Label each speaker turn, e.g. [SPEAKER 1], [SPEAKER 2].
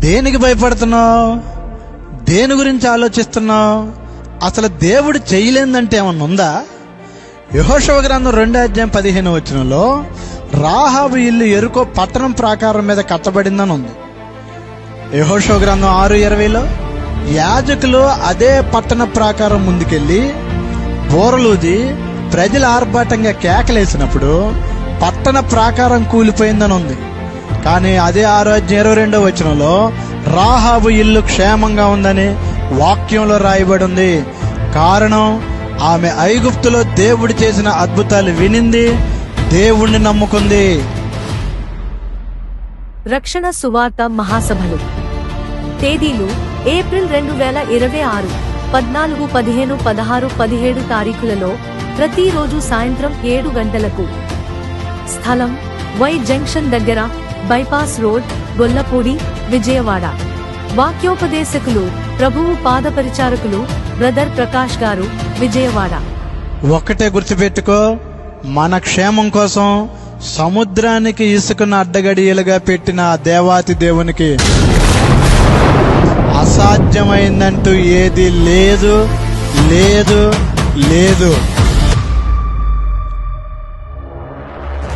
[SPEAKER 1] దేనికి భయపడుతున్నావు? దేని గురించి ఆలోచిస్తున్నావు? అసలు దేవుడు చేయలేదంటే ఏమన్నా ఉందా? యెహోషువ గ్రంథం 2:15 రాహాబు ఇల్లు యెరికో పట్టణం ప్రాకారం మీద కట్టబడిందని ఉంది. యెహోషువ గ్రంథం 6:20 యాజకులు అదే పట్టణ ప్రాకారం ముందుకెళ్ళి బోరలూది ప్రజలు ఆర్భాటంగా కేకలేసినప్పుడు పట్టణ ప్రాకారం కూలిపోయిందని ఉంది. కానీ అదే 6:22 రాహాబు ఇల్లు క్షేమంగా ఉందని వాక్యంలో రాయబడి ఉంది. కారణం, ఆమె ఐగుప్తులో దేవుడు చేసిన అద్భుతాలు వినింది, దేవుణ్ణి నమ్ముకుంది.
[SPEAKER 2] రక్షణ సువార్త మహాసభలు తేదీలు: ఏప్రిల్ 2026 14, 15, 16, 17 తారీఖులలో ప్రతిరోజు సాయంత్రం 7 గంటలకు. స్థలం: వై జంక్షన్ దగ్గర, బైపాస్ రోడ్, గొల్లపూడి, విజయవాడ. వాక్యోపదేశకులు ప్రభువు పాదపరిచారకులు బ్రదర్ ప్రకాష్ గారు, విజయవాడ.
[SPEAKER 1] ఒక్కటే గుర్తుపెట్టుకో, మన క్షేమం కోసం సముద్రానికి ఇసుకను అడ్డగడియలుగా పెట్టిన ఆ దేవాతి దేవునికి అసాధ్యమైందంటూ ఏది లేదు లేదు లేదు.